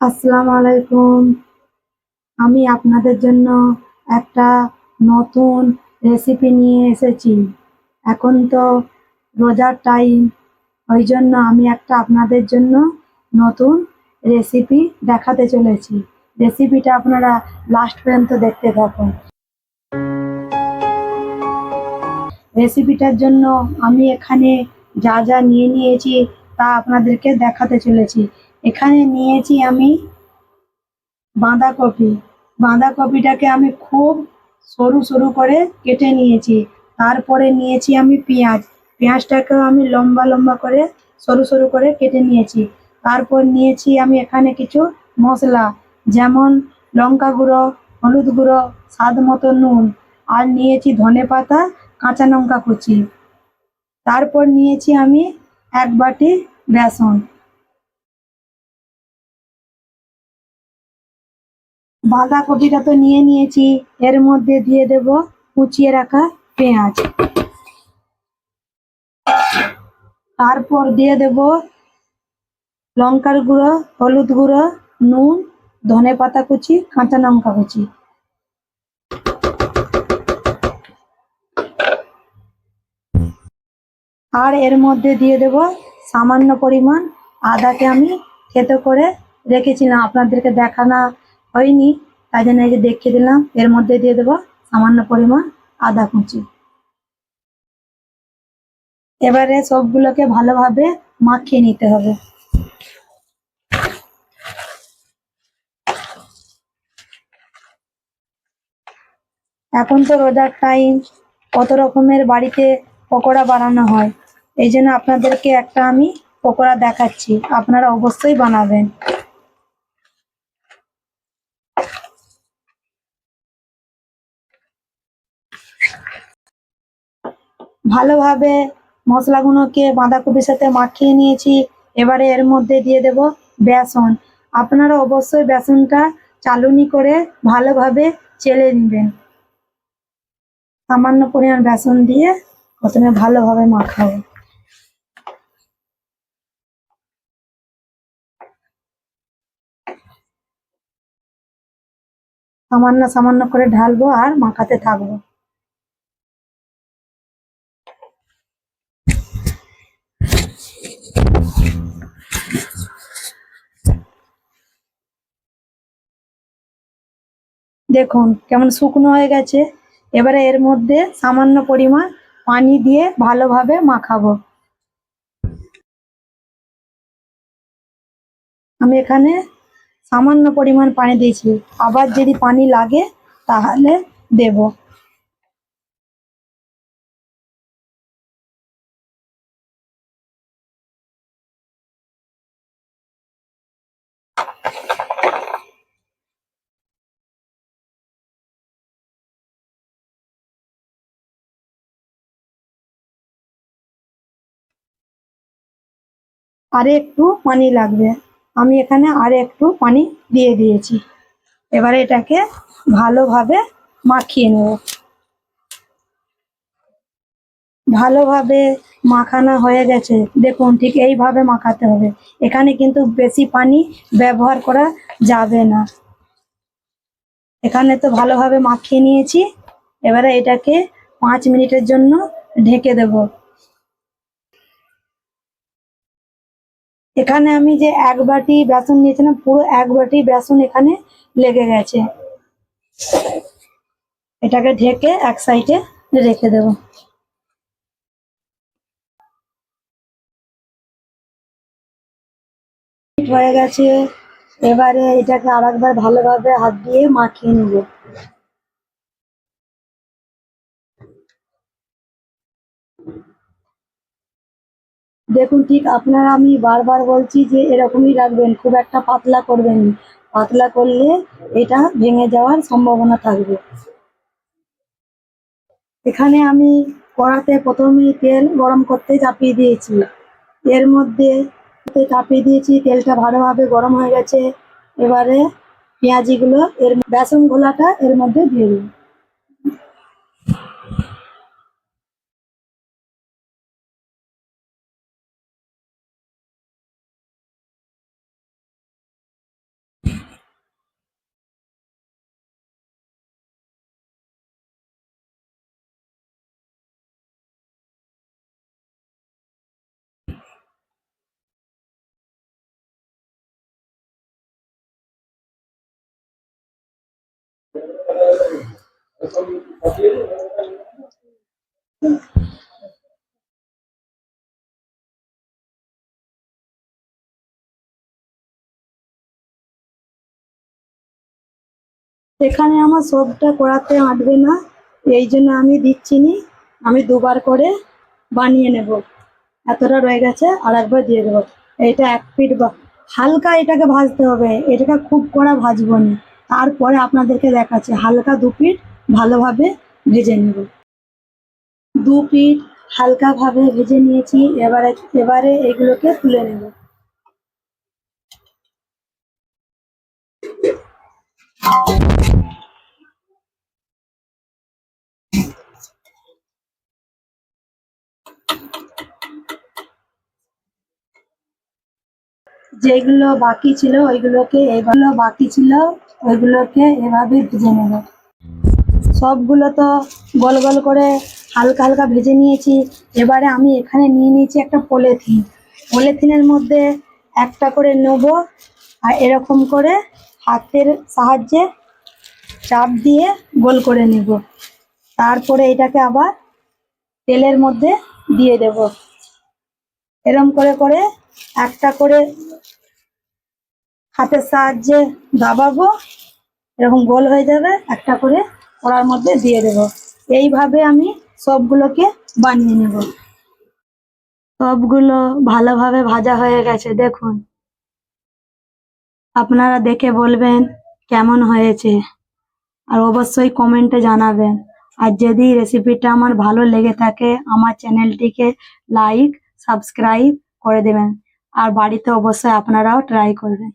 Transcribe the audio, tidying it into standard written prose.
আসসালামু আলাইকুম। আমি আপনাদের জন্য একটা নতুন রেসিপি নিয়ে এসেছি। এখন তো রোজার টাইম, ওই জন্য আমি একটা আপনাদের জন্য নতুন রেসিপি দেখাতে চলেছি। রেসিপিটা আপনারা লাস্ট পর্যন্ত দেখতে থাকুন। রেসিপিটার জন্য আমি এখানে যা যা নিয়ে নিয়েছি তা আপনাদেরকে দেখাতে চলেছি। এখানে নিয়েছি আমি বাঁধাকপি। বাঁধাকপিটাকে আমি খুব সরু সরু করে কেটে নিয়েছি। তারপরে নিয়েছি আমি পেঁয়াজ। পেঁয়াজটাকেও আমি লম্বা লম্বা করে সরু সরু করে কেটে নিয়েছি। তারপর নিয়েছি আমি এখানে কিছু মশলা, যেমন লঙ্কা গুঁড়ো, হলুদ গুঁড়ো, স্বাদ মতো নুন, আর নিয়েছি ধনেপাতা, কাঁচা লঙ্কা কুচি। তারপর নিয়েছি আমি এক বাটি বেসন। বাঁধাকপিটা তো নিয়ে নিয়েছি, এর মধ্যে দিয়ে দেব কুচিয়ে রাখা পেঁয়াজ। তারপর দিয়ে দেব লঙ্কার গুঁড়ো, হলুদ গুঁড়ো, নুন, ধনেপাতা কুচি, কাঁচা লঙ্কা কুচি। আর এর মধ্যে দিয়ে দেব সামান্য পরিমাণ আদাকে আমি থেতো করে রেখেছিলাম, আপনাদেরকে দেখানো হয়নি, তাই জন্য এই যে দেখিয়ে দিলাম। এর মধ্যে দিয়ে দেব সামান্য পরিমাণ আদা কুচি। এবারে সবগুলোকে ভালোভাবে মাখিয়ে নিতে হবে। এখন তো রোজার টাইম, কত রকমের বাড়িতে পকোড়া বানানো হয়। এই জন্য আপনাদেরকে একটা আমি পকোড়া দেখাচ্ছি, আপনারা অবশ্যই বানাবেন। ভালোভাবে মশলাগুলোকে বাঁধাকপির সাথে মাখিয়ে নিয়েছি। এবারে এর মধ্যে দিয়ে দেব বেসন। আপনারা অবশ্যই বেসনটা চালুনি করে ভালোভাবে চেলে নেবেন। সামান্য পরিমাণ বেসন দিয়ে প্রথমে ভালোভাবে মাখাবো। সামান্য সামান্য করে ঢালবো আর মাখাতে থাকবো। দেখুন কেমন শুকনো হয়ে গেছে। এবারে এর মধ্যে সামান্য পরিমাণ পানি দিয়ে ভালোভাবে মাখাবো। আমি এখানে সামান্য পরিমাণ পানি দিয়েছি, আবার যদি পানি লাগে তাহলে দেব। আরে একটু পানি লাগবে, আমি এখানে আরে একটু পানি দিয়ে দিয়েছি। এবারে এটাকে ভালোভাবে মাখিয়ে নেব। ভালোভাবে মাখানো হয়ে গেছে, দেখুন ঠিক এইভাবে মাখাতে হবে। এখানে কিন্তু বেশি পানি ব্যবহার করা যাবে না। এখানে তো ভালোভাবে মাখিয়ে নিয়েছি। এবারে এটাকে 5 মিনিটের জন্য ঢেকে দেব। এখানে আমি যে এক বাটি বেসন নিয়েছিলাম, পুরো এক বাটি বেসন এখানে লেগে গেছে। এটাকে ঢেকে এক সাইডে রেখে দেব। হয়ে গেছে, এবারে এটাকে আরেকবার ভালোভাবে হাত দিয়ে মাখিয়ে নেব। দেখুন ঠিক আপনারা, আমি বারবার বলছি যে এরকমই রাখবেন, খুব একটা পাতলা করবেন না। পাতলা করলে এটা ভেঙে যাওয়ার সম্ভাবনা থাকবে। এখানে আমি কড়াতে প্রথমেই তেল গরম করতে চাপিয়ে দিয়েছি। এর মধ্যে চাপিয়ে দিয়েছি, তেলটা ভালোভাবে গরম হয়ে গেছে। এবারে পেঁয়াজিগুলো, এর বেসন ঘোলাটা এর মধ্যে দিয়ে দিন। এখানে আমার সবটা করাতে আঁটবে না, এই জন্য আমি দিচ্ছি নি, আমি দুবার করে বানিয়ে নেব। এতটা রয়ে গেছে, আর একবার দিয়ে দেবো। এটা এক পিঠ হালকা এটাকে ভাজতে হবে, এটাকে খুব কড়া ভাজবো না। তারপরে আপনাদেরকে দেখাচ্ছি, হালকা দু পিঠ ভালোভাবে ভেজে নেব। দু পিঠ হালকাভাবে ভেজে নিয়েছি, এবারে এবারে এগুলোকে তুলে নেব। যেগুলো বাকি ছিল ওইগুলোকে এভাবে ভেজে নেব। সবগুলো তো গোল গোল করে হালকা হালকা ভেজে নিয়েছি। এবারে আমি এখানে নিয়ে নিয়েছি একটা পলিথিন, পলিথিনের মধ্যে একটা করে নেব, আর এরকম করে হাতের সাহায্যে চাপ দিয়ে গোল করে নেব। তারপরে এটাকে আবার তেলের মধ্যে দিয়ে দেব। এরকম করে করে একটা করে হাতের সাহায্যে দাবাবো, এরকম গোল হয়ে যাবে, একটা করে কড়ার মধ্যে দিয়ে দেব। এইভাবে আমি সবগুলোকে বানিয়ে নেব। সবগুলো ভালোভাবে ভাজা হয়ে গেছে, দেখুন। আপনারা দেখে বলবেন কেমন হয়েছে, আর অবশ্যই কমেন্টে জানাবেন। আর যদি রেসিপিটা আমার ভালো লেগে থাকে, আমার চ্যানেলটিকে লাইক সাবস্ক্রাইব করে দেবেন, আর বাড়িতে অবশ্যই আপনারাও ট্রাই করবেন।